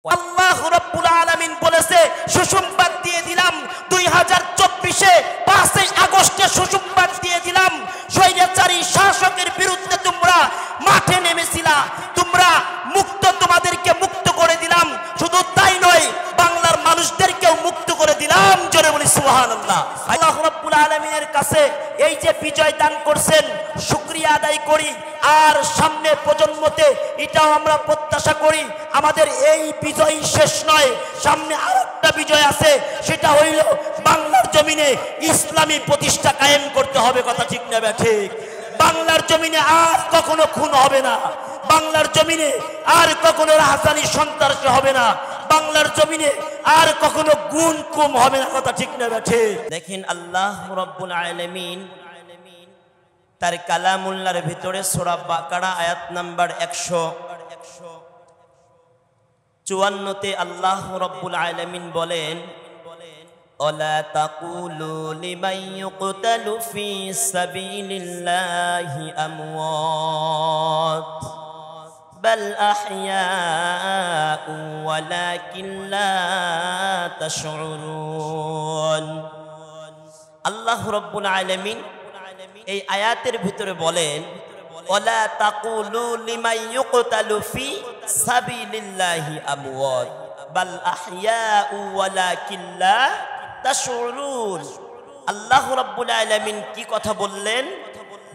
আল্লাহ রাব্বুল আলামিন বলেছে, সুসংবাদ দিয়ে দিলাম 2024-এ 5 আগস্টে সুসংবাদ দিয়ে দিলাম, স্বৈরাচারী শাসকের বিরুদ্ধে তোমরা মাঠে নেমেছিলা, তোমরা মুক্ত, তোমাদেরকে মুক্ত করে দিলাম। শুধু তাই নয়, বাংলার মানুষদেরকেও মুক্ত করে দিলাম। জোরে বলি সুবহানাল্লাহ। আল্লাহ রাব্বুল আলামিনের কাছে এই যে বিজয় দান করছেন, শুকরিয়া আদায় করি। আর সামনে প্রজন্মতে এটাও আমরা প্রত্যাশা করি, আমাদের এই বিজয় শেষ নয়, সামনে আরেকটা বিজয় আছে, সেটা হইল বাংলার জমিনে ইসলামী প্রতিষ্ঠা কায়েম করতে হবে। কথা ঠিক না ঠিক? বাংলার জমিনে আর কখনো খুন হবে না, বাংলার জমিনে আর কখনো রাহাজানি সন্ত্রাস হবে না, বাংলার জমিনে আর কখনো গুণ কম হবে না। কথা ঠিক না ঠিক? দেখেন আল্লাহ রাব্বুল আলামিন তার কালামুল্লাহর ভিতরে সূরা বাকারা আয়াত নাম্বার 154-তে আল্লাহ রাব্বুল আলামিন বলেন, ওয়ালা তাকুলু লিমান ইউকতালু ফি সাবিলিল্লাহি আমওয়াত বাল আহইয়াউ ওয়ালাকিন লা তাশউরুন। আল্লাহ রাব্বুল আলামিন এই আয়াতের ভিতরে বলেন, ওয়ালা তাকুলু লিমান ইউকতালু ফি সাবিলিল্লাহি আমওয়াত বাল আহইয়াউ ওয়ালাকিন লা তাশউরুন। আল্লাহ রাব্বুল আলামিন কি কথা বললেন?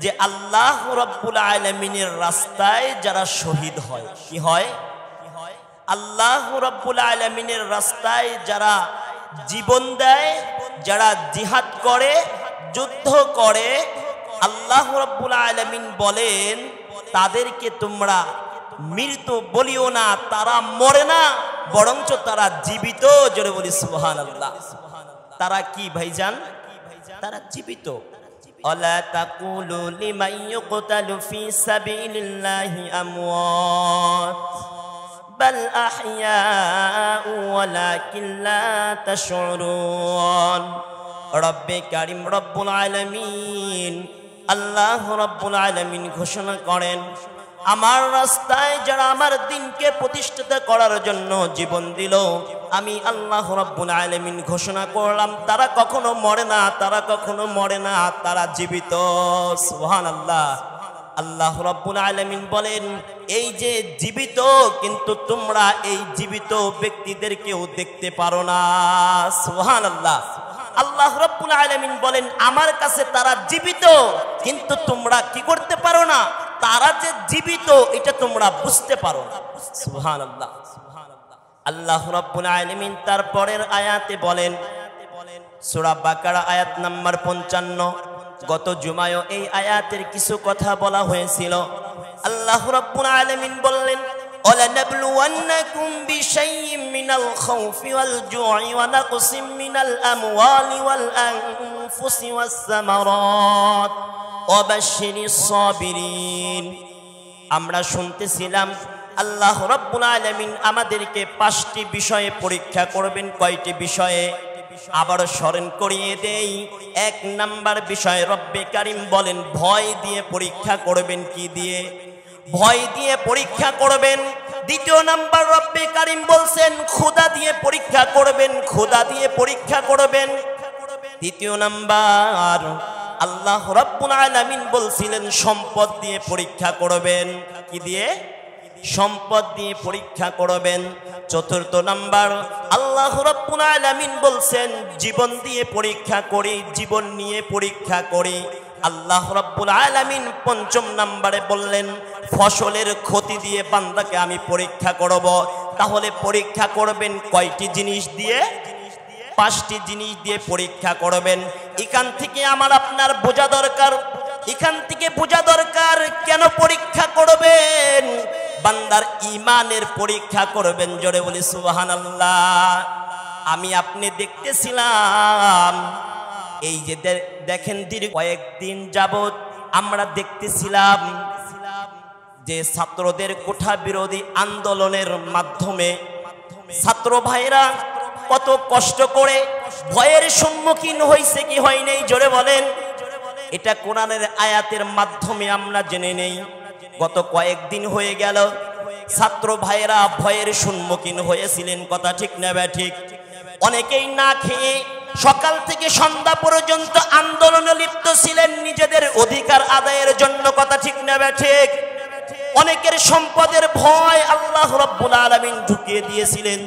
যে আল্লাহ রাব্বুল আলামিনের রাস্তায় যারা শহীদ হয়, কি হয়? আল্লাহ রাব্বুল আলামিনের রাস্তায় যারা জীবন দেয়, যারা জিহাদ করে, যুদ্ধ করে, আল্লাহ রাব্বুল আলামিন বলেন তাদেরকে তোমরা মৃত্যু বলিও না, তারা মরে না, বরঞ্চ তারা জীবিত। জোরে বলি সুবহানাল্লাহ। তারা কি ভাইজান? তারা জীবিত। ওয়ালা তাকুলু লিমান ইউকতালু ফি সাবিলিল্লাহি আমওয়াত বাল আহইয়াউ ওয়ালাকিন লা তাশউরুন। রব্বে কারীম রব্বুল আলামিন, আল্লাহ রাব্বুল আলামিন ঘোষণা করেন, আমার রাস্তায় যারা আমার দ্বীনকে প্রতিষ্ঠিত করার জন্য জীবন দিল, আমি আল্লাহ রাব্বুল আলামিন ঘোষণা করলাম তারা কখনো মরে না, তারা কখনো মরে না, তারা জীবিত। সুবহানাল্লাহ। আল্লাহ রাব্বুল আলামিন বলেন, এই যে জীবিত, কিন্তু তোমরা এই জীবিত ব্যক্তিদেরকেও দেখতে পারো না। সুবহানাল্লাহ। আল্লাহ রাব্বুল আলামিন বলেন, আমার কাছে তারা জীবিত, কিন্তু তোমরা কি করতে পারো না, তারা যে জীবিত এটা তোমরা বুঝতে পারো না। সুবহানাল্লাহ। আল্লাহ রাব্বুল আলামিন তারপরের আয়াতে বলেন, সূরা বাকারা আয়াত নাম্বার 55, গত জুমায় এই আয়াতের কিছু কথা বলা হয়েছিল। আল্লাহ রাব্বুল আলামিন বললেন, وَلَنَبْلُوَنَّكُمْ بِشَيْءٍ مِّنَ الْخَوْفِ وَالْجُوعِ وَنَقْصٍ مِّنَ الْأَمْوَالِ وَالْأَنفُسِ وَالثَّمَرَاتِ وَبَشِّرِ الصَّابِرِينَ। আমরা শুনতেছিলাম আল্লাহ রাব্বুল আলামিন আমাদেরকে 5টি বিষয়ে পরীক্ষা করবেন। কয়টি বিষয়ে? আবারও স্মরণ করিয়ে দেই। 1 নাম্বার বিষয় রব্বে কারীম বলেন ভয় দিয়ে পরীক্ষা করবেন। কি দিয়ে? ভয় দিয়ে পরীক্ষা করবেন। 2 নাম্বার রব্বে কারীম বলছেন খোদা দিয়ে পরীক্ষা করবেন, খোদা দিয়ে পরীক্ষা করবেন। 3 নাম্বার আল্লাহ রাব্বুল আলামিন বলছিলেন সম্পদ দিয়ে পরীক্ষা করবেন। কি দিয়ে? সম্পদ দিয়ে পরীক্ষা করবেন। 4 নাম্বার আল্লাহ রাব্বুল আলামিন বলছেন জীবন দিয়ে পরীক্ষা করি, জীবন নিয়ে পরীক্ষা করি। আল্লাহ রাব্বুল আলামিন 5 নম্বরে বললেন ফসলের ক্ষতি দিয়ে বান্দাকে আমি পরীক্ষা করব। তাহলে পরীক্ষা করবেন কয়টি জিনিস দিয়ে? 5টি জিনিস দিয়ে পরীক্ষা করবেন। এখান থেকে আমার আপনার বোঝা দরকার, এখান থেকে বোঝা দরকার কেন পরীক্ষা করবেন? বান্দার ঈমানের পরীক্ষা করবেন। জোরে বলি সুবহানাল্লাহ। আমি আপনি দেখতেছিলাম এই যে দেখেন দীর্ঘ কয়েকদিন যাবত আমরা দেখতেছিলাম যে ছাত্রদের কোঠা বিরোধী আন্দোলনের মাধ্যমে ছাত্র ভাইরা কত কষ্ট করে ভয়ের সম্মুখীন হয়েছে কি হয় নাই? জোরে বলেন। এটা কোরআনের আয়াতের মাধ্যমে আমরা জেনে নেই। গত কয়েকদিন হয়ে গেল ছাত্র ভাইরা ভয়ের সম্মুখীন হয়েছিলেন, কথা ঠিক না ঠিক? অনেকেই না খেয়ে সকাল থেকে সন্ধ্যা পর্যন্ত আন্দোলনে লিপ্ত ছিলেন নিজেদের অধিকার আদায়ের জন্য, কথা ঠিক না ঠিক? অনেকের সম্পদের ভয় আল্লাহ রাব্বুল আলামিন ঢুকিয়ে দিয়েছিলেন,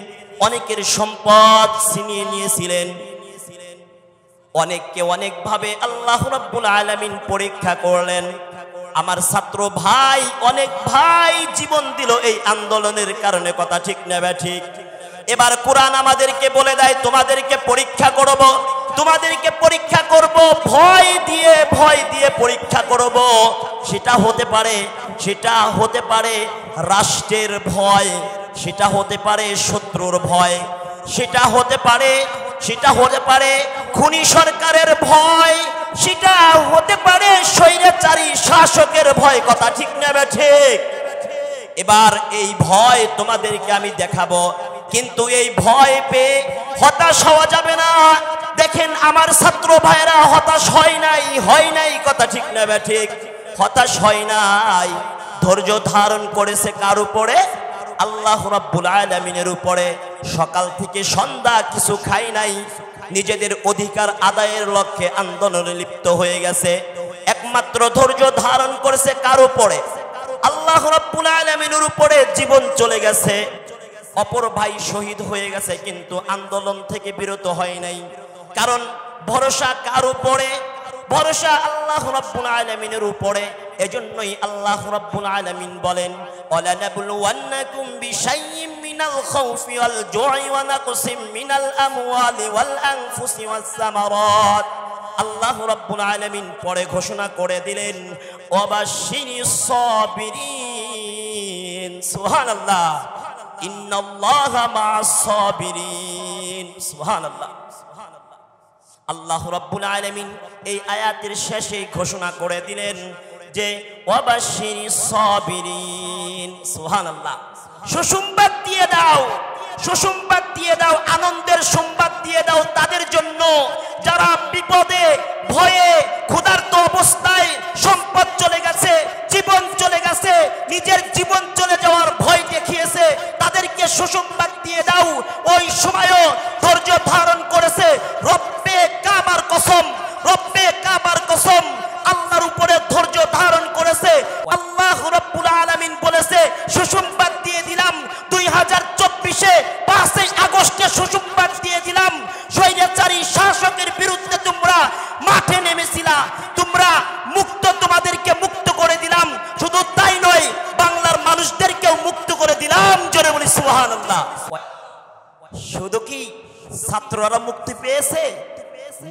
অনেকের সম্পদ ছিনিয়ে নিয়েছিলেন, অনেককে অনেকভাবে আল্লাহ রাব্বুল আলামিন পরীক্ষা করলেন। আমার ছাত্র ভাই, অনেক ভাই জীবন দিল এই আন্দোলনের কারণে, কথা ঠিক না ঠিক? এবার কোরআন আমাদেরকে বলে দেয়, তোমাদেরকে পরীক্ষা করব, তোমাদেরকে পরীক্ষা করব, ভয় দিয়ে পরীক্ষা করব। সেটা হতে পারে রাষ্ট্রের ভয়, সেটা হতে পারে শত্রুর ভয়, সেটা হতে পারে খুনি সরকারের ভয়, সেটা হতে পারে স্বৈরাচারী শাসকের ভয়, কথা ঠিক না ঠিক? এবার এই ভয় তোমাদেরকে আমি দেখাবো, কিন্তু এই ভয় পেয়ে হতাশ হওয়া যাবে না। দেখেন আমার ছাত্র ভাইরা হতাশ হয় নাই, কথা ঠিক না ঠিক? হতাশ হয় নাই, ধৈর্য ধারণ করেছে কার উপরে? আল্লাহ রাব্বুল আলামিনের উপরে। সকাল থেকে সন্ধ্যা কিছু খায় নাই, নিজেদের অধিকার আদায়ের লক্ষ্যে আন্দোলনে লিপ্ত হয়ে গেছে। একমাত্র ধৈর্য ধারণ করেছে কার উপরে? আল্লাহ রাব্বুল আলামিনের উপরে। জীবন চলে গেছে, অপর ভাই শহীদ হয়ে গেছে, কিন্তু আন্দোলন থেকে বিরত হয় নাই। কারণ ভরসা কার উপরে? ভরসা আল্লাহ রাব্বুল আলামিনের উপরে। এজন্যই আল্লাহ রাব্বুল আলামিন বলেন, ওয়ালা নাবলুওয়ান্নাকুম বিশাইইম মিনাল খাউফি ওয়াল জুই ওয়া নাকসিম মিনাল আমওয়ালি ওয়াল আনফুসি ওয়াস সামারাত। আল্লাহ রাব্বুল আলামিন পরে ঘোষণা করে দিলেন, ওয়াবাশশিরিস সাবিরিন। সুবহানাল্লাহ, ইন্নাল্লাহা মা'আস সাবিরিন। সুবহানাল্লাহ। আল্লাহ রাব্বুল আলামিন এই আয়াতের শেষে ঘোষণা করে দিলেন যে ওয়াবাশশিরিস সাবিরিন। সুবহানাল্লাহ। সুসংবাদ দিয়ে দাও, আনন্দের সংবাদ দিয়ে দাও তাদের জন্য যারা বিপদে ভয়ে ক্ষুধার্ত অবস্থায়, সম্পদ চলে গেছে, জীবন চলে গেছে, নিজের জীবন চলে যাওয়ার ভয় দেখিয়েছে, তাদেরকে সুসংবাদ দিয়ে দাও। ওই সময়ও ধৈর্য ধারণ করেছে। রব্বে কাবার কসম, আল্লাহর উপরে ধৈর্য ধারণ করেছে। আল্লাহ রাব্বুল আলামিন বলেছে, সুসংবাদ দিয়ে দিলাম 2024-এ 5 আগস্টে সুসংবাদ দিয়ে দিলাম, স্বৈরাচারী শাসকের বিরুদ্ধে তোমরা মাঠে নেমেছিলা, তোমরা মুক্ত, তোমাদেরকে মুক্ত করে দিলাম। শুধু তাই নয়, বাংলার মানুষদেরকেও মুক্ত করে দিলাম। জোরে বলি সুবহানাল্লাহ। শুধু কি ছাত্ররা মুক্তি পেয়েছে?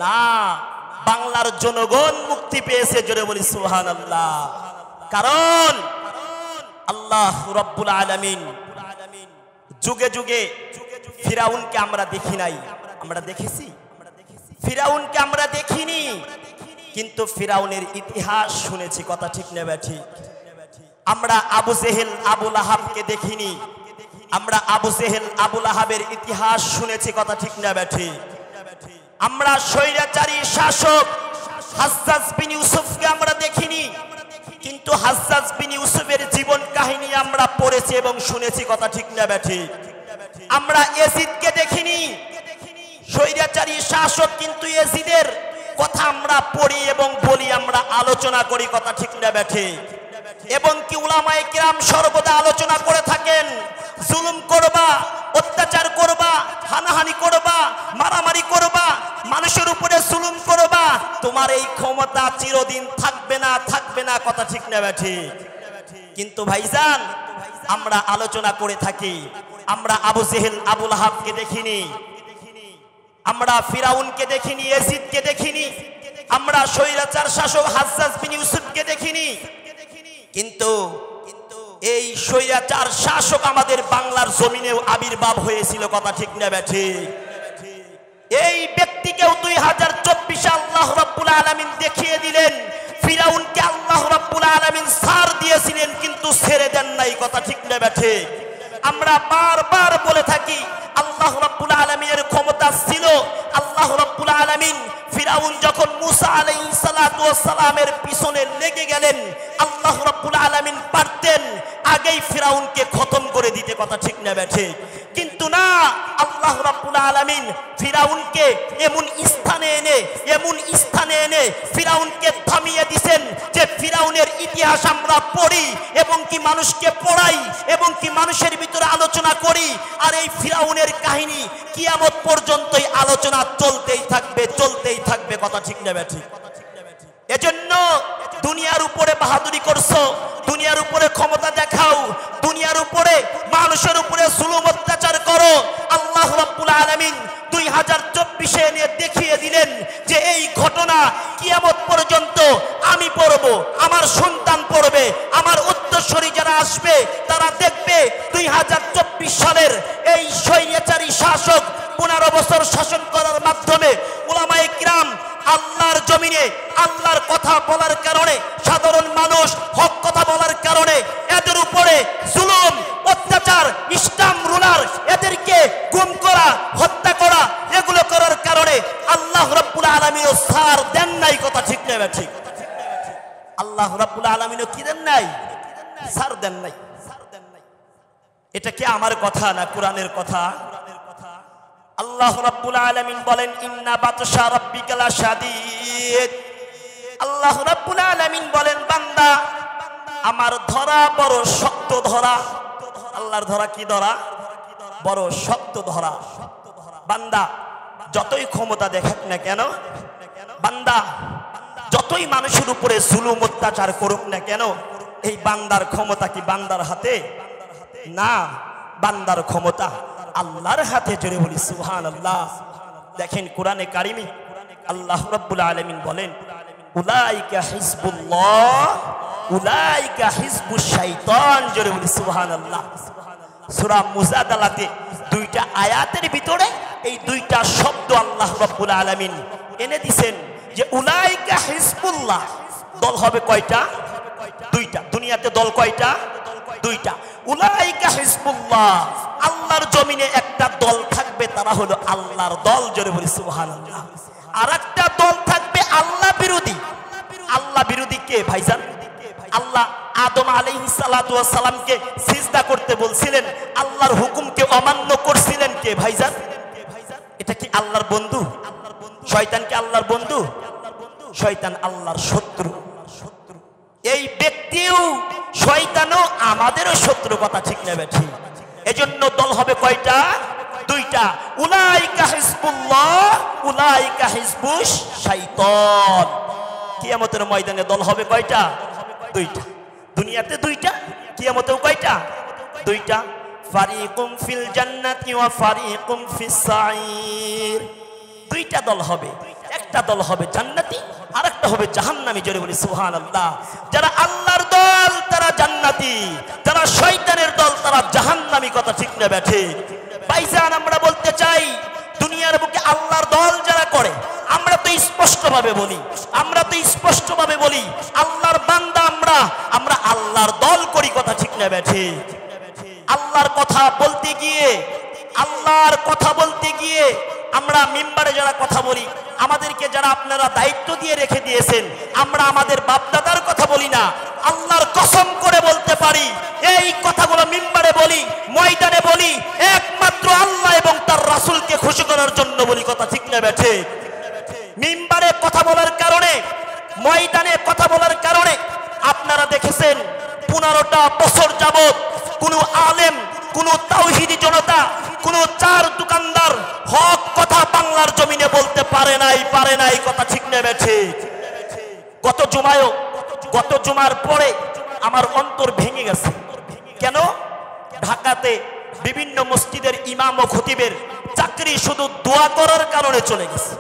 না, বাংলার জনগণ মুক্তি পেয়েছে। জোরে বলি সুবহানাল্লাহ। কারণ আল্লাহ রাব্বুল আলামিন যুগে যুগে ফিরাউনকে আমরা দেখি নাই, আমরা দেখেছি? ফিরাউনকে আমরা দেখিনি, কিন্তু ফিরাউনের ইতিহাস শুনেছি, কথা ঠিক না ঠিক? আমরা আবু জেহেল আবু লাহাবকে দেখিনি, আমরা আবু জেহেল আবু লাহাবের ইতিহাস শুনেছি, কথা ঠিক না ঠিক? আমরা স্বৈরাচারী শাসক হাজ্জাজ বিন ইউসুফকে আমরা দেখিনি, কিন্তু হাজ্জাজ বিন ইউসুফের জীবন কাহিনী আমরা পড়েছি এবং শুনেছি, কথা ঠিক না ঠিক? আমরা ইয়াজিদকে দেখিনি, স্বৈরাচারী শাসক, কিন্তু ইয়াজিদের কথা আমরা পড়ি এবং বলি, আমরা আলোচনা করি, কথা ঠিক না ঠিক? এবং কি উলামায়ে কিরাম সর্বদা আলোচনা করে থাকেন, জুলুম করবা, অত্যাচার করবা, হানাহানি করবা, মারামারি করবা, মানুষের উপরে জুলুম করবা, তোমার এই ক্ষমতা চিরদিন থাকবে না, কথা ঠিক না ঠিক? কিন্তু ভাইজান, আমরা আলোচনা করে থাকি, আমরা আবু জেহেল আবু লাহাবকে দেখিনি, আমরা ফিরাউনকে দেখিনি, ইয়াজিদকে দেখিনি, আমরা স্বৈরাচার শাসক হাজ্জাজ বিন ইউসুফকে দেখিনি, কিন্তু এই স্বৈরাচার শাসক আমাদের বাংলার জমিনেও আবির্ভাব হয়েছিল, কথা ঠিক না ঠিক? এই ব্যক্তিকেও 2024-এ আল্লাহ রাব্বুল আলামিন দেখিয়ে দিলেন। ফিরাউনকে আল্লাহ রাব্বুল আলামিন ছাড় দিয়েছিলেন, কিন্তু ছেড়ে দেন নাই, কথা ঠিক না ঠিক? আমরা বারবার বলে থাকি, আল্লাহ রাব্বুল আলামিনের ক্ষমতা ছিল। আল্লাহ রাব্বুল আলামিন ফিরাউন যখন মুসা আলাইহিস সালাতু ওয়াস সালামের পিছনে লেগে গেলেন, আল্লাহ রাব্বুল আলামিন পারতেন আগেই ফিরাউনকে খতম করে দিতে, কথা ঠিক না বেঠে? কিন্তু না, আল্লাহ রাব্বুল আলামিন ফিরাউনকে এমন স্থানে এনে ফিরাউনকে থামিয়ে দিয়েছেন যে ফিরাউনের ইতিহাস আমরা পড়ি এবং কি মানুষকে পড়াই এবং কি মানুষের ভিতরে আলোচনা করি, আর এই ফিরাউনের কাহিনী কিয়ামত পর্যন্তই আলোচনা চলতেই থাকবে, কথা ঠিক না বেঠে? এজন্য দুনিয়ার উপরে বাহাদুরি করছো, দুনিয়ার উপরে ক্ষমতা দেখাও, দুনিয়ার উপরে মানুষের উপরে জুলুম অত্যাচার করো। আল্লাহ রাব্বুল আলামিন 2024 এনে দেখিয়ে দিলেন যে এই ঘটনা কিয়ামত পর্যন্ত আমি পড়ব, আমার সন্তান পড়বে, আমার উত্তরসূরি যারা আসবে তারা দেখবে 2024 সালের এই স্বৈরাচারী শাসক 15 বছর শাসন করার মাধ্যমে উলামায়ে কিরাম আল্লাহর জমিনে আল্লাহর কথা বলার কারণে, সাধারণ মানুষ হক কথা বলার কারণে এদের উপরে জুলুম অত্যাচার, ইসলাম রুলার এদেরকে গুম করা, হত্যা করা, এগুলো করার কারণে আল্লাহ রাব্বুল আলামিনও ছাড় দেন নাই, কথা ঠিক না ঠিক? আল্লাহ রাব্বুল আলামিনও কি দেন নাই? ছাড় দেন নাই। এটা কি আমার কথা না কোরআনের কথা? আল্লাহ রাব্বুল আলামিন বলেন ইন্না বাতশা রাব্বিকা লাশাদীদ। আল্লাহ রাব্বুল আলামিন বলেন বান্দা আমার ধরা বড় শক্ত ধরা। আল্লাহর ধরা কি ধরা? বড় শক্ত ধরা। বান্দা যতই ক্ষমতা দেখাক না কেন, বান্দা যতই মানুষের উপরে জুলুম অত্যাচার করুক না কেন, এই বান্দার ক্ষমতা কি বান্দার হাতে? না, বান্দার ক্ষমতা আল্লাহর হাতে। জোরে বলি সুবহানাল্লাহ। দেখেন কোরআনে কারিমে আল্লাহ রাব্বুল আলামিন বলেন উলাইকা হিজবুল্লাহ উলাইকা হিজবুশ শাইতান। জোরে বলি সুবহানাল্লাহ। সূরা মুজাদালাতে দুইটা আয়াতের ভিতরে এই দুইটা শব্দ আল্লাহ রাব্বুল আলামিন এনে দিবেন যে উলাইকা হিজবুল্লাহ। দল হবে কয়টা? দুইটা। দুনিয়াতে দল কয়টা? দুইটা। উলাইকা হিজবুল্লাহ, আল্লাহর জমিনে একটা দল থাকবে, তারা হলো আল্লাহর দল। জোরে বলি সুবহানাল্লাহ। আর একটা দল থাকবে আল্লাহ বিরোধী। আল্লাহ বিরোধী কে ভাইজান? আল্লাহ আদম আলাইহিস সালাতু ওয়াস সালামকে সিজদা করতে বলছিলেন, আল্লাহর হুকুমকে অমান্য করছিলেন কে ভাইজান? এটা কি আল্লাহর বন্ধু? শয়তান কি আল্লাহর বন্ধু? শয়তান আল্লাহর শত্রু। এই ব্যক্তিও শয়তানও আমাদেরও শত্রু, কথা ঠিক না বেঠি? এজন্য দল হবে কয়টা? দুইটা। উলাইকা হিজবুল্লাহ উলাইকা হিজবুশ শাইতান। কিয়ামতের ময়দানে দল হবে কয়টা? দুইটা। দুনিয়াতে দুইটা, কিয়ামতেও কয়টা? দুইটা। ফারিকুম ফিল জান্নাতি ওয়া ফারিকুম ফিস সাঈর। দুইটা দল হবে, একটা দল হবে জান্নাতি আর একটা হবে জাহান্নামী। জোরে বলি সুবহানাল্লাহ। যারা আল্লাহর দল তারা জান্নাতি, যারা শয়তানের দল তারা জাহান্নামী, কথা ঠিক না বেঠে? ভাইজান আমরা বলতে চাই দুনিয়ার বুকে আল্লাহর দল যারা করে, আমরা তো স্পষ্টভাবে বলি আল্লাহর বান্দা আমরা আল্লাহর দল করি, কথা ঠিক না বেঠে? আল্লাহর কথা বলতে গিয়ে আমরা মিম্বারে যারা কথা বলি, আমাদেরকে যারা আপনারা দায়িত্ব দিয়ে রেখে দিয়েছেন, আমরা আমাদের বাপদাদার কথা বলি না। আল্লাহর কসম করে বলতে পারি এই কথাগুলো মিম্বারে বলি, ময়দানে বলি, একমাত্র আল্লাহ এবং তার রাসূলকে খুশি করার জন্য বলি, কথা ঠিক না বেঠে? মিম্বারে কথা বলার কারণে, ময়দানে কথা বলার কারণে আপনারা দেখেছেন 15টা বছর যাবত কোনো আলেম, কোনো তাওহীদি জনতা, কোনো চার দোকানদার হক কথা বাংলার জমিনে বলতে পারে নাই, কথা ঠিক না বেঠে? গত জুমার পরে আমার অন্তর ভেঙে গেছে। কেন? ঢাকাতে বিভিন্ন মসজিদের ইমাম ও খতিবের চাকরি শুধু দোয়া করার কারণে চলে গেছে।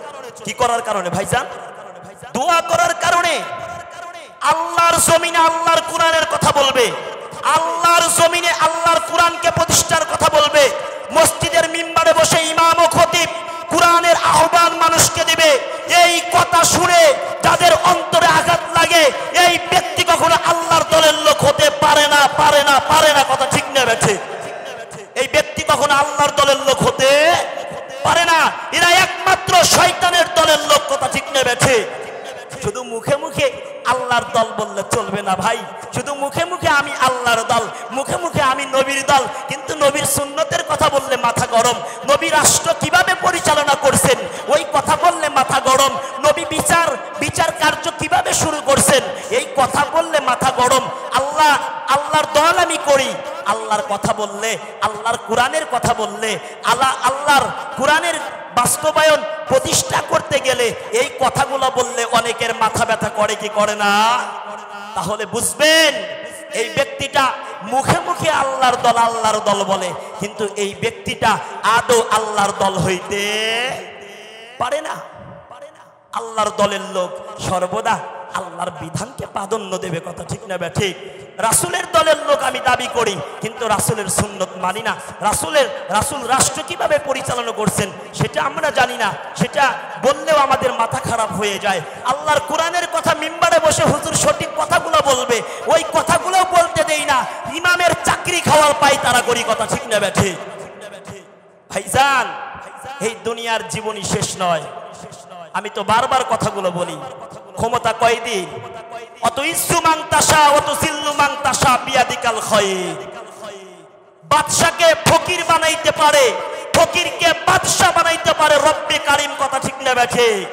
কি করার কারণে ভাইজান? দোয়া করার কারণে। আল্লাহর জমিনে আল্লাহর কোরআনের কথা বলবে, আল্লাহর জমিনে আল্লাহর কোরআনকে প্রতিষ্ঠার কথা বলবে, মসজিদের মিম্বারে বসে ইমাম ও খতিব কোরআনের আহ্বান মানুষকে দিবে। এই কথা শুনে যাদের অন্তরে আঘাত লাগে, এই ব্যক্তি কখনো আল্লাহর দলের লোক হতে পারে না, কথা ঠিক না বেঠে? এই ব্যক্তি কখনো আল্লাহর দলের লোক হতে পারে না। এরা একমাত্র শয়তানের দলের লোক, কথা ঠিক না বেঠে? শুধু মুখে মুখে আল্লাহর দল বললে চলবে না ভাই। শুধু মুখে মুখে আমি আল্লাহর দল, মুখে মুখে আমি নবীর দল, কিন্তু নবীর সুন্নতের কথা বললে মাথা গরম। নবী রাষ্ট্র কিভাবে পরিচালনা করছেন ওই কথা বললে মাথা গরম। নবী বিচার কার্য কিভাবে শুরু করছেন এই কথা বললে মাথা গরম। আল্লাহর দল আমি করি, আল্লাহর কথা বললে, আল্লাহর কোরআনের কথা বললে, আল্লাহর কোরআনের বাস্তবায়ন প্রতিষ্ঠা করতে গেলে এই কথাগুলো বললে অনেকের মাথা ব্যথা করে কি করে না? তাহলে বুঝবেন এই ব্যক্তিটা মুখে মুখে আল্লাহর দল বলে, কিন্তু এই ব্যক্তিটা আদৌ আল্লাহর দল হইতে পারে না। আল্লাহর দলের লোক সর্বদা আল্লাহর বিধানকে প্রাধান্য দেবে, কথা ঠিক না ঠিক? রাসূলের দলের লোক আমি দাবি করি, কিন্তু রাসূলের সুন্নত মানি না। রাসূল রাষ্ট্র কিভাবে পরিচালনা করছেন সেটা আমরা জানি না, সেটা বললেও আমাদের মাথা খারাপ হয়ে যায়। আল্লাহর কোরআনের কথা মিম্বারে বসে হুজুর সঠিক কথাগুলো বলবে, ওই কথাগুলো বলতে দেই না। ইমামের চাকরি খাওয়ার পাই তারা করি, কথা ঠিক না ঠিক? ভাইজান, এই দুনিয়ার জীবনই শেষ নয়। আমি তো বারবার কথাগুলো বলি, ক্ষমতা কয়দিন? অত ইজ্জু মান তাশা অত জিল্লু মান তাশা বিয়াদিকাল খায়র। বাদশাকে ফকির বানাইতে পারে, ফকিরকে বাদশা বানাইতে পারে রব্বে কারীম, কথা ঠিক না ঠিক?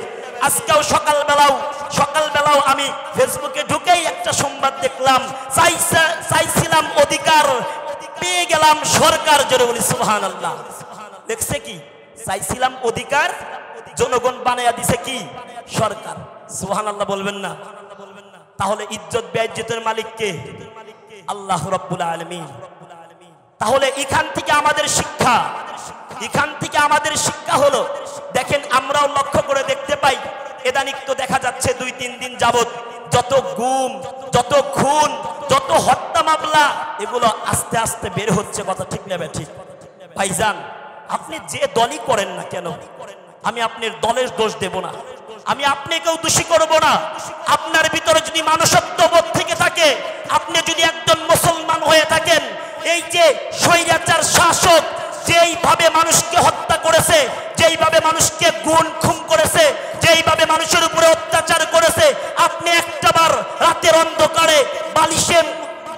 আজকেও সকালবেলাও আমি ফেসবুকে ঢুকেই একটা সংবাদ দেখলাম, চাইছিলাম অধিকার, পেয়ে গেলাম সরকার। জোরে বলি সুবহানাল্লাহ। দেখছে কি? চাইছিলাম অধিকার, জনগণ বানায়া দিছে কি? সরকার। সুবহানাল্লাহ বলবেন না? তাহলে ইজ্জত বেইজ্জতের মালিক কে? আল্লাহ রাব্বুল আলামিন। তাহলে এখান থেকে আমাদের শিক্ষা হলো, দেখেন আমরাও লক্ষ্য করে দেখতে পাই, এদানিক তো দেখা যাচ্ছে 2-3 দিন যাবত যত গুম, যত খুন, যত হত্যা মামলা এগুলো আস্তে আস্তে বের হচ্ছে, কথা ঠিক না ঠিক? ভাইজান, আপনি যে দলই করেন না কেন, আমি আপনার দলের দোষ দেব না, আমি আপনাকেও দোষী করব না। আপনার ভিতরে যদি মানবত্ববোধ থেকে থাকে, আপনি যদি একজন মুসলমান হয়ে থাকেন, এই যে স্বৈরাচার শাসক যেইভাবে মানুষকে হত্যা করেছে, যেইভাবে মানুষকে খুন করেছে, যেইভাবে মানুষের উপরে অত্যাচার করেছে, আপনি একটাবার রাতের অন্ধকারে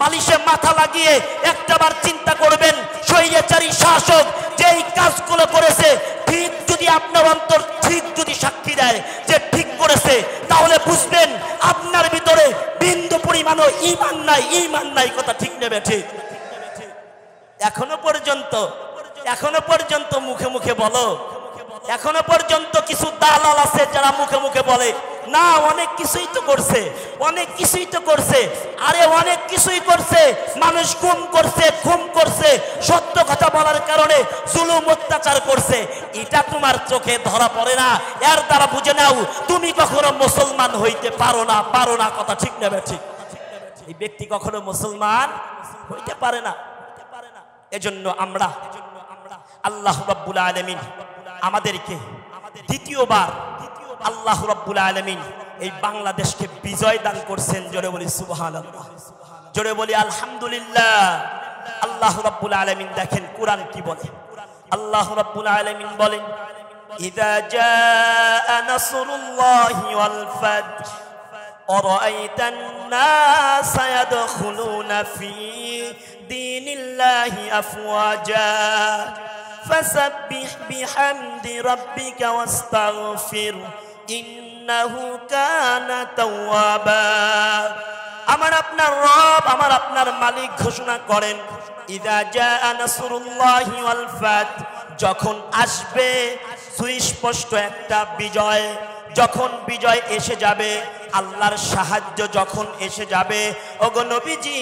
বালিশে মাথা লাগিয়ে একটাবার চিন্তা করবেন, স্বৈরাচারী শাসক যেই কাজগুলো করেছে ঠিক যদি আপনার অন্তর ঠিক যদি সাক্ষী দেয় যে ঠিক করেছে, তাহলে বুঝবেন আপনার ভিতরে বিন্দু পরিমাণও ঈমান নাই, কথা ঠিক নেবে ঠিক? এখনো পর্যন্ত মুখে মুখে বলো, এখনো পর্যন্ত কিছু দালাল আছে যারা মুখে মুখে বলে না অনেক কিছুই তো করছে, আরে অনেক কিছুই করছে। মানুষ খুন করছে, সত্য কথা বলার কারণে জুলুম অত্যাচার করছে, এটা তোমার চোখে ধরা পড়ে না। এর দ্বারা বুঝে নাও তুমি কখনো মুসলমান হইতে পারো না, কথা ঠিক নেবে ঠিক? এই ব্যক্তি কখনো মুসলমান হইতে পারে না। এজন্য আমরা আল্লাহ রাব্বুল আলামিন আমাদেরকে দ্বিতীয়বার আল্লাহ রাব্বুল আলামিন এই বাংলাদেশকে বিজয় দান করছেন। জোরে বলি সুবহানাল্লাহ, জোরে বলি আলহামদুলিল্লাহ। আল্লাহ রাব্বুল আলামিন দেখেন কোরআন কি বলে। আল্লাহ রাব্বুল আলামিন বলেন, ইযা জাআ নাসরুল্লাহি ওয়াল ফাতহ আরাআইতান নাসা ইয়াদখুলুনা ফি দীনিল্লাহি আফওয়াজা ফাসাব্বিহ বিহামদি রাব্বিকা ওয়াস্তাগফির ইন্নাহু কানা তাওয়াবা। আমার আপনার রব, আমার আপনার মালিক ঘোষণা করেন, ইযা জাআ নাসরুল্লাহি ওয়াল ফাতহ, যখন আসবে সুস্পষ্ট একটা বিজয়, যখন বিজয় এসে যাবে, আল্লাহর সাহায্য যখন এসে যাবে, ওগো নবীজি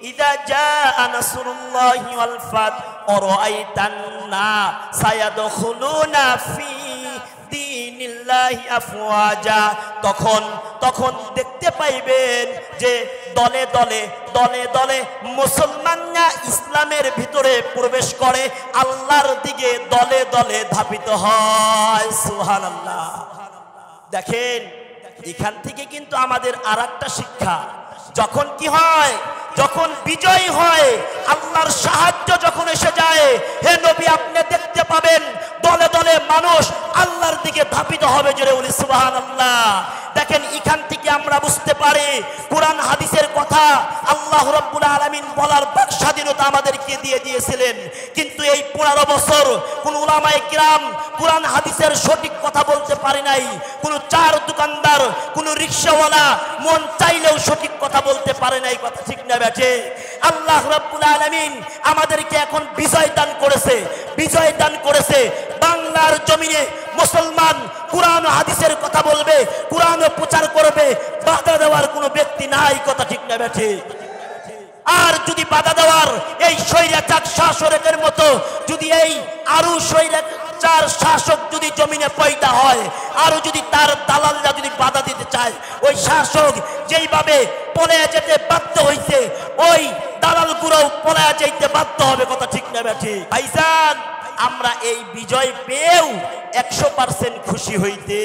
ইযা জাআ নাসরুল্লাহি ওয়াল ফাতহ আরাআইতান নাসা ইয়াদখুলুনা ফি দীনিল্লাহি আফওয়াজা, তখন দেখতে পাইবেন যে দলে দলে মুসলমানরা ইসলামের ভিতরে প্রবেশ করে, আল্লাহর দিকে দলে দলে ধাবিত হয়। সুবহানাল্লাহ। দেখেন এখান থেকে কিন্তু আমাদের আরেকটা শিক্ষা, যখন কি হয়, যখন বিজয় হয়, আল্লাহর সাহায্য যখন এসে যায়, হে নবী আপনি দেখতে পাবেন দলে দলে মানুষ আল্লাহর দিকে ধাবিত হবে। জোরে বলি সুবহানাল্লাহ। দেখেন এখান থেকে আমরা বুঝতে পারি কোরআন হাদিসের কথা কথা আল্লাহ রাব্বুল আলামিন বলার বাক স্বাধীনতা আমাদেরকে দিয়ে দিয়েছিলেন। কিন্তু এই 15 বছর কোন উলামায়ে কিরাম কুরআন হাদিসের সঠিক কথা বলতে পারে নাই। কোন চার দোকানদার, কোন রিকশাওয়ালা মন চাইলেও সঠিক কথা বলতে পারে নাই। কথা ঠিক না বেঠে? আল্লাহ রাব্বুল আলামিন আমাদেরকে এখন বিজয় দান করেছে, বিজয় দান করেছে। বাংলার জমিনে মুসলমান কুরআন ও হাদিসের কথা বলবে, কুরআন ও প্রচার করবে, বাধা দেওয়ার কোনো ব্যক্তি নাই। কথা ঠিক না বেঠে? আর যদি বাধা দেওয়ার এই স্বৈরাচার শাসকের মতো যদি এই আরো স্বৈরাচার শাসক যদি জমিনে পয়দা হয়, আরো যদি তার দালালরা যদি বাধা দিতে চায়, ওই শাসক যেইভাবে পলায়ে যেতে বাধ্য হইছে, ওই দালালগুলোও পলায়ে যেতে বাধ্য হবে। কথা ঠিক না বেঠে? ভাইজান, আমরা এই বিজয় পেয়েও 100% খুশি হইতে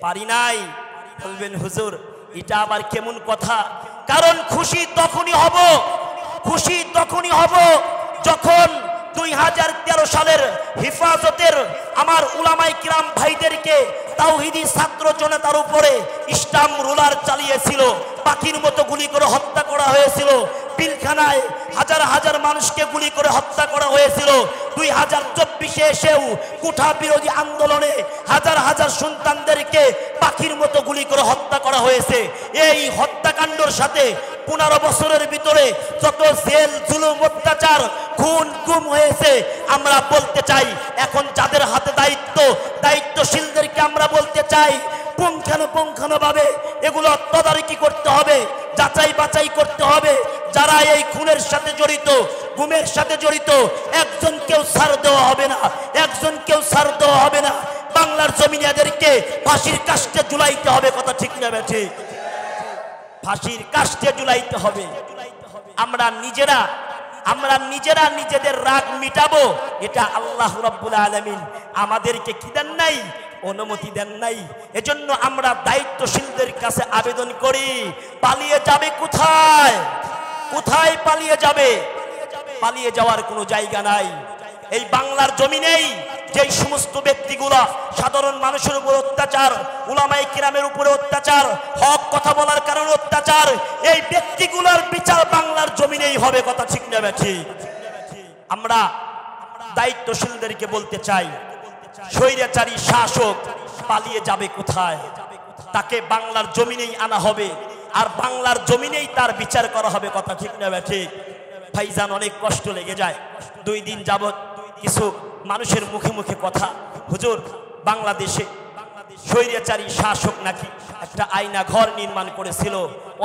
পারি নাই। বলবেন হুজুর এটা আবার কেমন কথা? কারণ খুশি তখনই হব, খুশি তখনই হব যখন 2013 সালের হেফাজতের আমার উলামায়ে কিরাম ভাইদেরকে তাওহীদি ছাত্র জনতার উপরে ইসলাম রুলার চালিয়েছিল, পাখির মতো গুলি করে হত্যা করা হয়েছিল। পিলখানায় হাজার হাজার মানুষকে গুলি করে হত্যা করা হয়েছিল। 2024-এ এসেও কোঠা বিরোধী আন্দোলনে হাজার হাজার সন্তানদেরকে পাখির মতো গুলি করে হত্যা করা হয়েছে। এই হত্যাকাণ্ডের সাথে 15 বছরের ভিতরে যত জেল জুলুম অত্যাচার খুন গুম হয়েছে, আমরা বলতে চাই এখন যাদের হাতে দায়িত্বশীলদেরকে আমরা বলতে চাই পুঙ্খানুপুঙ্খানুভাবে এগুলো তদারকি করতে হবে, যাচাই বাছাই করতে হবে। যারা এই খুনের সাথে জড়িত, গুমের সাথে জড়িত, একজন কেউ ছাড় দেওয়া হবে না, একজন কেউ ছাড় দেওয়া হবে না। বাংলার জমিনে এদেরকে ফাঁসির কাস্টে ঝুলাইতে হবে। কথা ঠিক না বেঠে? ফাঁসির কাস্টে ঝুলাইতে হবে। আমরা নিজেরা নিজেদের রাগ মিটাবো, এটা আল্লাহ রাব্বুল আলামিন আমাদেরকে কি দেন নাই? অনুমতি দেন নাই। এজন্য আমরা দায়িত্বশীলদের কাছে আবেদন করি, পালিয়ে যাবে কোথায়? কোথায় পালিয়ে যাবে? পালিয়ে যাওয়ার কোনো জায়গা নাই। এই বাংলার জমিনেই যেই সমস্ত ব্যক্তিগুলা সাধারণ মানুষের উপর অত্যাচার, উলামায়ে কিরামের উপরে অত্যাচার, হক কথা বলার কারণে অত্যাচার, এই ব্যক্তিগুলোর বিচার বাংলার জমিনেই হবে। কথা ঠিক না বেঠি? আমরা দায়িত্বশীলদেরকে বলতে চাই, স্বৈরাচারী শাসক পালিয়ে যাবে কোথায়? তাকে বাংলার জমিনেই আনা হবে, আর বাংলার জমিনেই তার বিচার করা হবে। কথা ঠিক না বেঠি? ভাইজান, অনেক কষ্ট লেগে যায়। 2 দিন যাবত কিছু মানুষের মুখে মুখে কথা, হুজুর বাংলাদেশে স্বৈরাচারী শাসক নাকি একটা আয়না ঘর নির্মাণ করেছিল,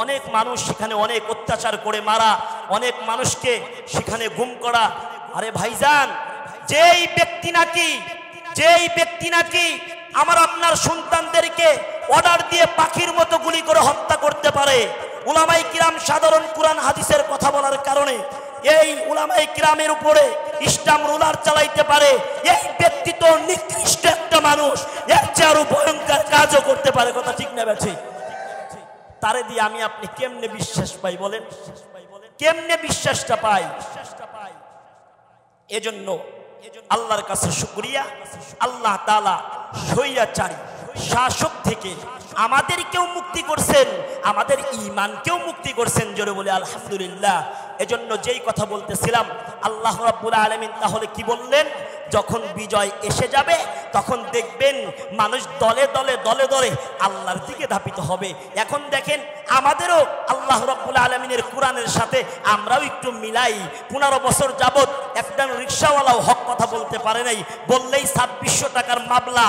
অনেক মানুষ সেখানে অনেক অত্যাচার করে মারা, অনেক মানুষকে সেখানে গুম করা। আরে ভাইজান, যেই ব্যক্তি নাকি আমার আপনার সন্তানদেরকে অর্ডার দিয়ে পাখির মতো গুলি করে হত্যা করতে পারে, উলামায়ে কিরাম সাধারণ কুরআন হাদিসের কথা বলার কারণে এই উলামায়ে কিরামের উপরে ইসলাম রুলার চালাইতে পারে, এই ব্যক্তি তো নিকৃষ্ট একটা মানুষ, এর চেয়ে আরো ভয়ঙ্কর কাজও করতে পারে। কথা ঠিক না বেঠি? তারে দিয়ে আমি আপনি কেমনে বিশ্বাস পাই বলেন? কেমনে বিশ্বাসটা পাই? এজন্য আল্লাহর কাছে শুকরিয়া, আল্লাহ তাআলা স্বৈরাচারী শাসক থেকে আমাদেরকেও মুক্তি করছেন, আমাদের ঈমানকেও মুক্তি করছেন। জোরে বলে আলহামদুলিল্লাহ। এজন্য যেই কথা বলতেছিলাম, আল্লাহ রাব্বুল আলামিন তাহলে কি বললেন? যখন বিজয় এসে যাবে তখন দেখবেন মানুষ দলে দলে দলে দলে আল্লাহর দিকে ধাবিত হবে। এখন দেখেন আমাদেরও আল্লাহ রাব্বুল আলামিনের কোরআনের সাথে আমরাও একটু মিলাই। 15 বছর যাবত একজন রিকশাওয়ালাও হক কথা বলতে পারে নাই, বললেই 2600 টাকার মামলা।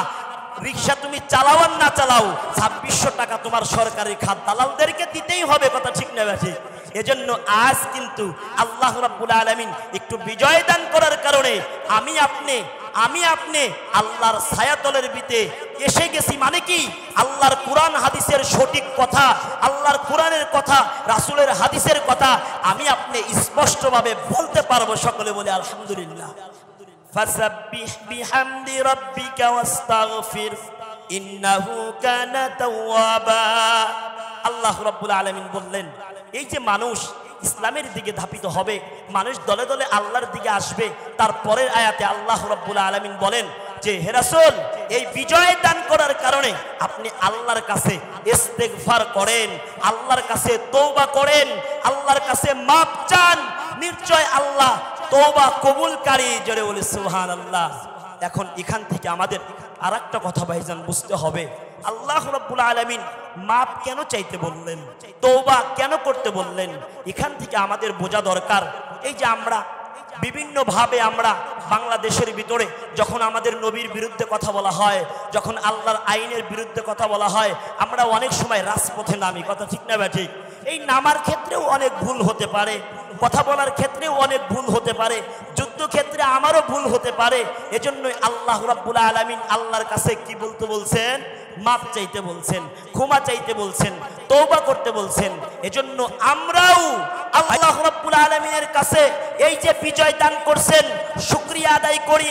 রিকশা তুমি চালাও আর না চালাও, 2600 টাকা তোমার সরকারি খাত দালালদেরকে দিতেই হবে। কথা ঠিক না বেঠি? এজন্য আজ কিন্তু আল্লাহ রাব্বুল আলামিন একটু বিজয় দান করার কারণে আমি আপনি আল্লাহর ছায়াতলের ভিতরে এসে গেছি। মানে কি? আল্লাহর কোরআন হাদিসের সঠিক কথা, আল্লাহর কোরআনের কথা, রাসূলের হাদিসের কথা আমি আপনি স্পষ্টভাবে বলতে পারবো। সকলে বলে আলহামদুলিল্লাহ। ফাসাব্বিহ বিহামদি রাব্বিকা ওয়াস্তাগফির ইন্নাহু কানা তাওয়াবা। আল্লাহ রাব্বুল আলামিন বললেন, এই যে মানুষ ইসলামের দিকে ধাবিত হবে, মানুষ দলে দলে আল্লাহর দিকে আসবে, তারপরের আয়াতে আল্লাহ রাব্বুল আলামিন বলেন যে হে রাসূল, এই বিজয় দান করার কারণে আপনি আল্লাহর কাছে ইস্তেগফার করেন, আল্লাহর কাছে তওবা করেন, আল্লাহর কাছে মাপ চান, নিশ্চয় আল্লাহ তওবা কবুলকারী। জোরে বলি সুবহানাল্লাহ। এখন এখান থেকে আমাদের আরেকটা কথা ভাইজান বুঝতে হবে, আল্লাহ রাব্বুল আলামিন মাপ কেন চাইতে বললেন, তওবা কেন করতে বললেন? এখান থেকে আমাদের বোঝা দরকার, এই যে আমরা বিভিন্ন ভাবে আমরা বাংলাদেশের ভিতরে যখন আমাদের নবীর বিরুদ্ধে কথা বলা হয়, যখন আল্লাহর আইনের বিরুদ্ধে কথা বলা হয়, আমরা অনেক সময় রাজপথে নামি, কথা ঠিক না ঠিক? এই নামার ক্ষেত্রেও অনেক ভুল হতে পারে, কথা বলার ক্ষেত্রেও অনেক ভুল হতে পারে, যুদ্ধক্ষেত্রে আমারও ভুল হতে পারে। এজন্যই আল্লাহ রাব্বুল আলামিন আল্লাহর কাছে কি বলতে বলছেন? মাপ চাইতে বলছেন, ক্ষমা চাইতে বলছেন, তওবা করতে বলছেন। এজন্য আমরাও আল্লাহ রাব্বুল আলামিনের কাছে এই যে বিজয় দান করছেন শুকরিয়া আদায় করি,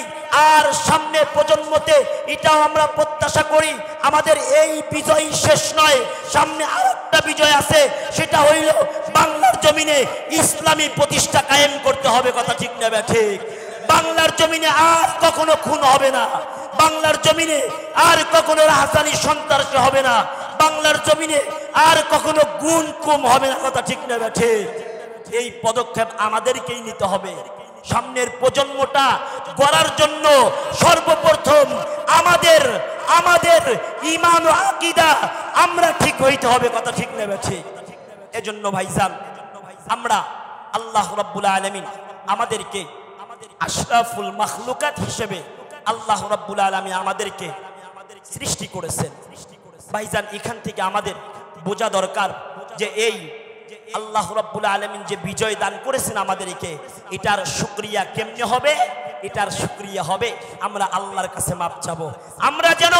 আর সামনে প্রজন্মতে এটাও আমরা প্রত্যাশা করি আমাদের এই বিজয় শেষ নয়, সামনে আরেকটা বিজয় আছে, সেটা হইল বাংলার জমিনে ইসলামী প্রতিষ্ঠা কায়েম করতে হবে, কথা ঠিক না ঠিক? বাংলার জমিনে আর কখনো খুন হবে না, বাংলার জমিনে আর কখনো রাজধানী সন্ত্রাস হবে না, বাংলার জমিনে আর কখনো গুণ কম হবে না, কথা ঠিক না ঠিক? এই পদক্ষেপ আমাদেরকেই নিতে হবে। সামনের প্রজন্মটা গড়ার জন্য সর্বপ্রথম আমাদের ঈমান ও আকীদা আমরা ঠিক হইতে হবে, কথা ঠিক না ঠিক? এজন্য ভাইজান আমরা আল্লাহ রাব্বুল আলামিন আমাদেরকে আশরাফুল মাখলুকাত হিসেবে আল্লাহ রাব্বুল আলামিন আমাদেরকে সৃষ্টি করেছেন। ভাইজান এখান থেকে আমাদের বোঝা দরকার যে এই আল্লাহ রাব্বুল আলামিন যে বিজয় দান করেছেন আমাদেরকে, এটার শুকরিয়া কেমনে হবে? এটার শুকরিয়া হবে আমরা আল্লাহর কাছে মাপ চাবো। আমরা যেন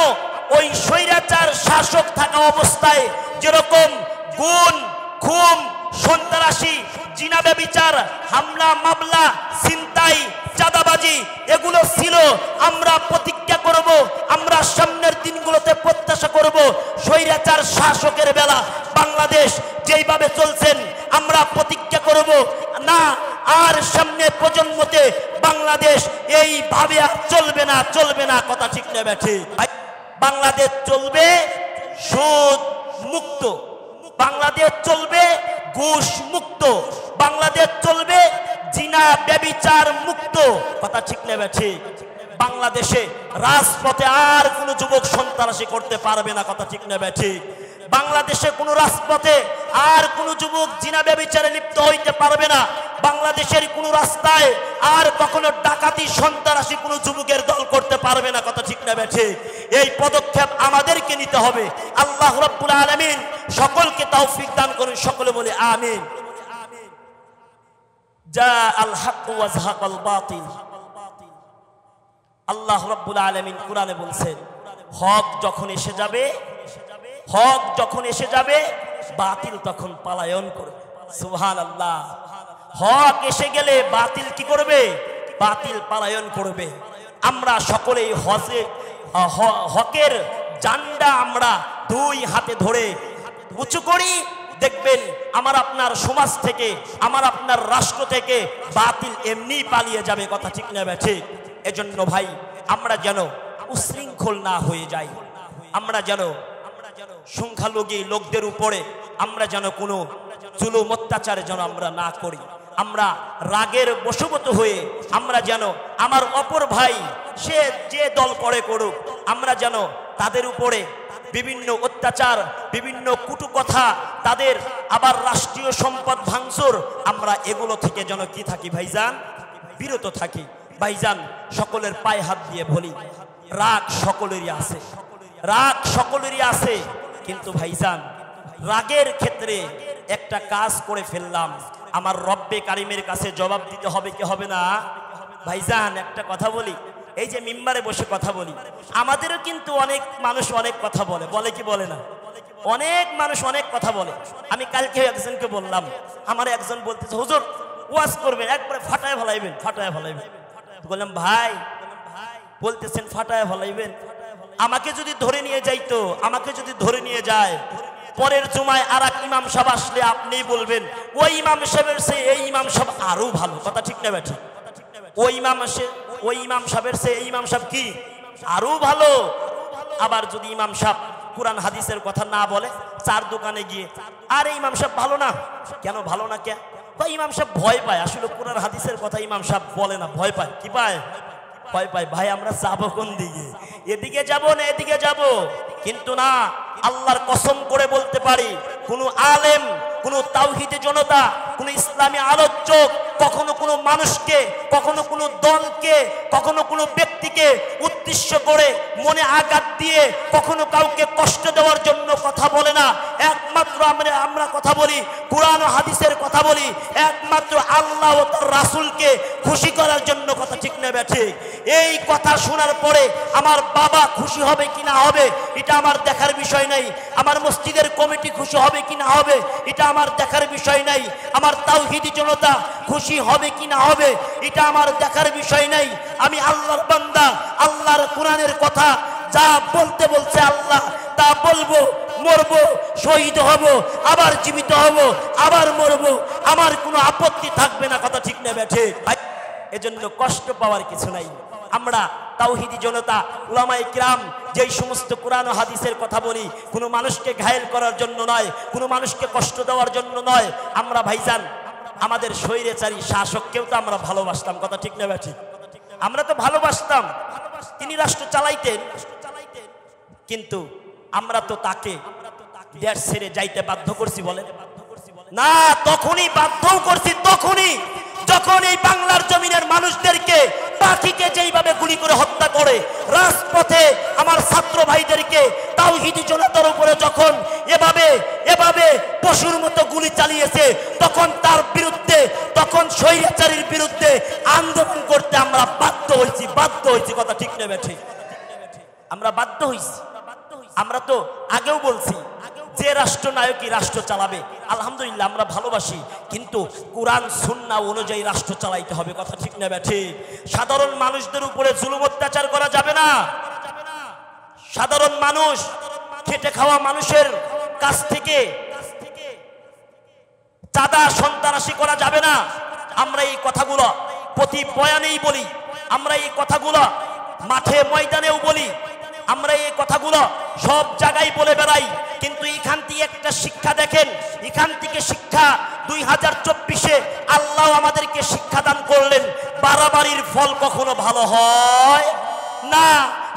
ওই স্বৈরাচার শাসক থাকা অবস্থায় যেরকম গুণ, খুন, সন্ত্রাসী, জিনা ব্যভিচার, হামলা মামলা, ছিনতাই, চাঁদাবাজি এগুলো ছিল, আমরা প্রতিজ্ঞা করব, আমরা সামনের দিনগুলোতে প্রত্যাশা করব স্বৈরাচার শাসকের বেলা বাংলাদেশ যেইভাবে চলছেন আমরা প্রতিজ্ঞা করব না, আর সামনে প্রজন্মতে বাংলাদেশ এইভাবে আর চলবে না, চলবে না, কথা ঠিক না ঠিক? বাংলাদেশ চলবে সুদ মুক্ত, বাংলাদেশ চলবে ঘুষ মুক্ত, বাংলাদেশ চলবে জিনা ব্যভিচার মুক্ত, কথা ঠিক না ঠিক? বাংলাদেশে রাজপথে আর কোনো যুবক সন্ত্রাসী করতে পারবে না, কথা ঠিক না ঠিক? বাংলাদেশে কোনো রাজপথে আর কোনো যুবক জিনা ব্যভিচারে লিপ্ত হইতে পারবে না, বাংলাদেশের কোনো রাস্তায় আর কখনো ডাকাতি সন্ত্রাসী কোনো যুবকের দল করতে পারবে না, কথা ঠিক না ঠিক? এই পদক্ষেপ আমাদেরকে নিতে হবে। আল্লাহ রাব্বুল আলামিন সকলকে তৌফিক দান করুন, সকলে বলে আমিন। জা আল হক ওয়া যাহাকাল বাতিল। আল্লাহ রাব্বুল আলামিন কোরআনে বলছেন হক যখন এসে যাবে, হক যখন এসে যাবে বাতিল তখন পলায়ন করবে। সুবহানাল্লাহ। হক এসে গেলে বাতিল কি করবে? বাতিল পলায়ন করবে। আমরা সকলেই হকের ঝান্ডা আমরা দুই হাতে ধরে উঁচু করি, দেখবেন আমার আপনার সমাজ থেকে, আমার আপনার রাষ্ট্র থেকে বাতিল এমনি পালিয়ে যাবে, কথা ঠিক না ঠিক? এজন্য ভাই আমরা যেন উশৃঙ্খল না হয়ে যাই, আমরা যেন সংখ্যালঘু লোকদের উপরে আমরা যেন কোনো জুলুম অত্যাচার যেন আমরা না করি, আমরা রাগের বশবর্ত হয়ে আমরা যেন আমার অপর ভাই সে যে দল করে করুক, আমরা যেন তাদের উপরে বিভিন্ন অত্যাচার, বিভিন্ন কটু কথা, তাদের আবার রাষ্ট্রীয় সম্পদ ভাঙচুর, আমরা এগুলো থেকে যেন কি থাকি ভাইজান? বিরত থাকি। ভাইজান সকলের পায়ে হাত দিয়ে বলি, রাগ সকলেরই আছে, রাগ সকলেরই আছে, কিন্তু ভাইজান রাগের ক্ষেত্রে একটা কাজ করে ফেললাম, আমার রব্বে কারিমের কাছে জবাব দিতে হবে কি হবে না? ভাইজান একটা কথা বলি, এই যে মিম্বারে বসে কথা বলি, আমাদেরও কিন্তু অনেক মানুষ অনেক কথা বলে, বলে কি বলে না? অনেক মানুষ অনেক কথা বলে। আমি কালকে একজনকে বললাম, আমার একজন বলতেছে হুজুর ওয়াজ করবেন একবারে ফাটায় ফলাইবেন, ফাটায় ফলাইবেন। বললাম ভাই বলতেছেন ফাটায় ফলাইবেন, আমাকে যদি ধরে নিয়ে যাইতো, আমাকে যদি ধরে নিয়ে যায়, পরের জুমায় আর এক ইমাম সাহেব আসলে আপনিই বলবেন ওই ইমাম সাহেবের সে এই ইমাম সাহেব আরো ভালো, কথা ঠিক না ব্যাঠি? ওই ইমাম সাহেবের সে এই ইমাম সাহেব কি আরো ভালো, আবার যদি ইমাম সাহেব কুরআন হাদিসের কথা না বলে চার দোকানে গিয়ে, আরে ইমাম সাহেব ভালো না, কেন ভালো না কে? ইমাম সাহেব ভয় পায়, আসলে কুরআন হাদিসের কথা ইমাম সাহেব বলে না, ভয় পায়। কি পায়? ভয় পায়। ভাই আমরা যাবো কোন দিকে? এদিকে যাব না এদিকে যাব? কিন্তু না, আল্লাহর কসম করে বলতে পারি, কোন আলেম, কোন তাওহীদি জনতা, কোন ইসলামী আলোচক কখনো কোনো মানুষকে, কখনো কোনো দলকে, কখনো কোনো ব্যক্তিকে উদ্দেশ্য করে মনে আঘাত দিয়ে কখনো কাউকে কষ্ট দেওয়ার জন্য কথা বলে না। একমাত্র আমরা কথা বলি, কুরআন ও হাদিসের কথা বলি, একমাত্র আল্লাহ ও তার রাসূলকে খুশি করার জন্য কথা। ঠিক না ঠিক? এই কথা শোনার পরে আমার বাবা খুশি হবে কি না হবে এটা আমার দেখার বিষয় নাই, আমার মসজিদের কমিটি খুশি হবে কি না হবে এটা আমার দেখার বিষয় নাই, আমার তাওহীদি জনতা খুশি হবে কি না হবে এটা আমার দেখার বিষয় নাই। আমি আল্লাহর বান্দা, আল্লাহর কোরআনের কথা যা বলতে বলছে আল্লাহ তা বলবো, মরবো, শহীদ হব, আবার জীবিত হব, আবার মরবো, আমার কোনো আপত্তি থাকবে না। কথা ঠিক না বেঠে? এজন্য কষ্ট পাওয়ার কিছু নাই। আমরা তাওহীদি জনতা, উলামায়ে কিরাম যেই সমস্ত কোরআন ও হাদিসের কথা বলি, কোনো মানুষকে ঘায়েল করার জন্য নয়, কোনো মানুষকে কষ্ট দেওয়ার জন্য নয়। আমরা ভাইজান আমাদের স্বৈরাচারী শাসককেও তো আমরা ভালোবাসতাম। কথা ঠিক না বেঠি? আমরা তো ভালোবাসতাম, তিনি রাষ্ট্র চালাইতেন, কিন্তু আমরা তো তাকে দেশ ছেড়ে যাইতে বাধ্য করছি। বলেন না? তখনই বাধ্য করছি, তখনই যখন এই বাংলার জমিনের মানুষদেরকে, পাখিকে যেইভাবে গুলি করে হত্যা করে, রাজপথে আমার ছাত্র ভাইদেরকে, তাওহীদি জনতার উপরে যখন এভাবে পশুর মতো গুলি চালিয়েছে, তখন তার বিরুদ্ধে, তখন স্বৈরাচারীর বিরুদ্ধে আন্দোলন করতে আমরা বাধ্য হয়েছি। কথা ঠিক নেবে ঠিক? আমরা বাধ্য হয়েছি। আমরা তো আগেও বলছি, যে রাষ্ট্রনায়কই রাষ্ট্র চালাবে আলহামদুলিল্লাহ আমরা ভালোবাসি, কিন্তু কোরআন সুন্নাহ অনুযায়ী রাষ্ট্র চালাইতে হবে। কথা ঠিক না ঠিক? সাধারণ মানুষদের উপরে জুলুম অত্যাচার করা যাবে না। সাধারণ মানুষ, খেটে খাওয়া মানুষের কাছ থেকে চাঁদা সন্ত্রাসী করা যাবে না। আমরা এই কথাগুলো প্রতি বয়ানেই বলি, আমরা এই কথাগুলো মাঠে ময়দানেও বলি, আমরা এই কথাগুলো সব জায়গায় বলে বেড়াই। কিন্তু এখান থেকে একটা শিক্ষা দেখেন, এখান থেকে শিক্ষা 2024-এ আল্লাহ আমাদেরকে শিক্ষা দান করলেন, বাড়াবাড়ির ফল কখনো ভালো হয় না।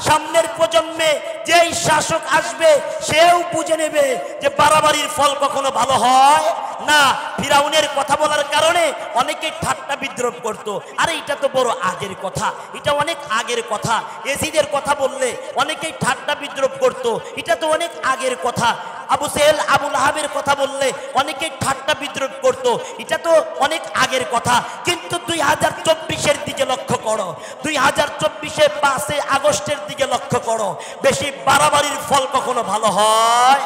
সামনের প্রজন্মে যেই শাসক আসবে সেও বুঝে নেবে যে বাড়াবাড়ির ফল কখনো ভালো হয় না। ফিরাউনের কথা বলার কারণে অনেকে ঠাট্টা বিদ্রুপ করত, আরে এটা তো বড় আগের কথা, এটা অনেক আগের কথা। এজিদের কথা বললে অনেকেই ঠাট্টা বিদ্রুপ করত, এটা তো অনেক আগের কথা। আবু জেহেল, আবু লাহাবের কথা বললে অনেকেই ঠাট্টা বিদ্রুপ করত, এটা তো অনেক আগের কথা। কিন্তু 2024-এর দিকে লক্ষ্য করো, 2024-এ 5 আগস্টের দিকে লক্ষ্য করো, বেশি বাড়াবাড়ির ফল কখনো ভালো হয়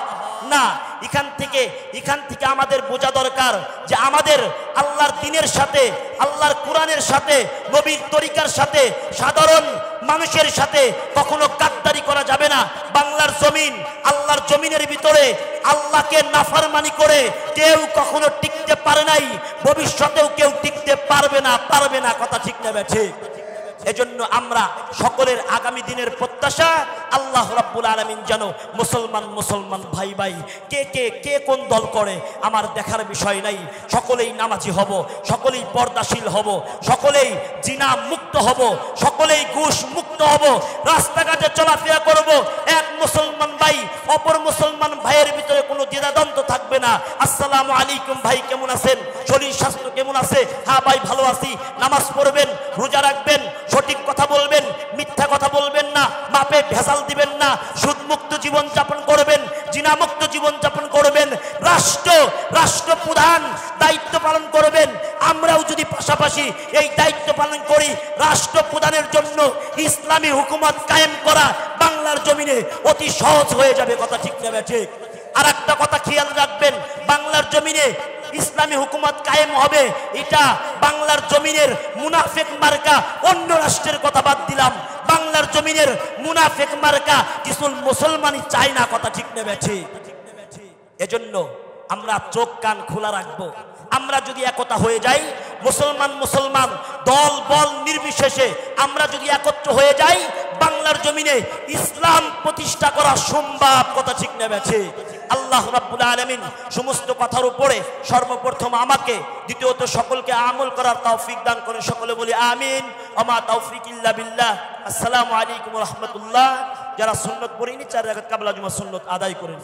না। এখান থেকে আমাদের বোঝা দরকার যে আমাদের আল্লাহর দ্বীনের সাথে, আল্লাহর কোরআনের সাথে, নবীর তরিকার সাথে, সাধারণ মানুষের সাথে কখনো গাদ্দারি করা যাবে না। বাংলার জমিন, আল্লাহর জমিনের ভিতরে আল্লাহকে নাফরমানি করে কেউ কখনো টিকতে পারে নাই, ভবিষ্যতেও কেউ টিকতে পারবে না। কথা ঠিক না ঠিক? এজন্য আমরা সকলের আগামী দিনের প্রত্যাশা আল্লাহ রাব্বুল আলামিন যেন মুসলমান ভাই কে কোন দল করে আমার দেখার বিষয় নাই। সকলেই নামাজি হব, সকলেই পর্দাশীল হব, সকলেই জিনা মুক্ত হব, সকলেই ঘুষ মুক্ত হব, রাস্তাঘাটে চলাফেরা করব। এক মুসলমান ভাই অপর মুসলমান ভাইয়ের ভিতরে কোনো দ্বিধাদ্বন্দ্ব থাকবে না। আসসালামু আলাইকুম ভাই, কেমন আছেন? শরীর স্বাস্থ্য কেমন আছে? হ্যাঁ ভাই ভালো আছি। নামাজ পড়বেন, রোজা রাখবেন, সঠিক কথা বলবেন, মিথ্যা কথা বলবেন না, মাপে ভেজাল দিবেন না, সুদ মুক্ত জীবন যাপন করবেন, জিনা মুক্ত জীবন যাপন করবেন, রাষ্ট্র প্রধান দায়িত্ব পালন করবেন। আমরাও যদি পাশাপাশি এই দায়িত্ব পালন করি, রাষ্ট্র প্রধানের জন্য ইসলামী হুকুমত কায়েম করা বাংলার জমিনে অতি সহজ হয়ে যাবে। কথা ঠিক না ঠিক? আর একটা কথা খেয়াল রাখবেন, বাংলার জমিনে ইসলামী হুকুমত কায়েম হবে, এটা বাংলার জমিনের মুনাফিক মার্কা, অন্য রাষ্ট্রের কথা বাদ দিলাম, বাংলার জমিনের মুনাফিক মার্কা কিছু মুসলমানই চায় না। কথা ঠিক নেবে ঠিক? এজন্য আমরা চোখ কান খোলা রাখবো। আমরা যদি একতা হয়ে যাই, মুসলমান দল বল নির্বিশেষে আমরা যদি একত্র হয়ে যাই, বাংলার জমি জমিনে ইসলাম প্রতিষ্ঠা করা সম্ভব, কথা ঠিক না বেঠে? আল্লাহ রাব্বুল আলামিন সমস্ত কথার উপরে সর্বপ্রথম আমাকে, দ্বিতীয়ত সকলকে আমল করার তৌফিক দান করেন। সকলে বলি আমিন। ওমা তৌফিক ইল্লা বিল্লাহ। আসসালামু আলাইকুম ওয়া রাহমাতুল্লাহ। যারা সুন্নত পড়েনি 4 রাকাত কাবলা জুমা সুন্নত আদায় করেন।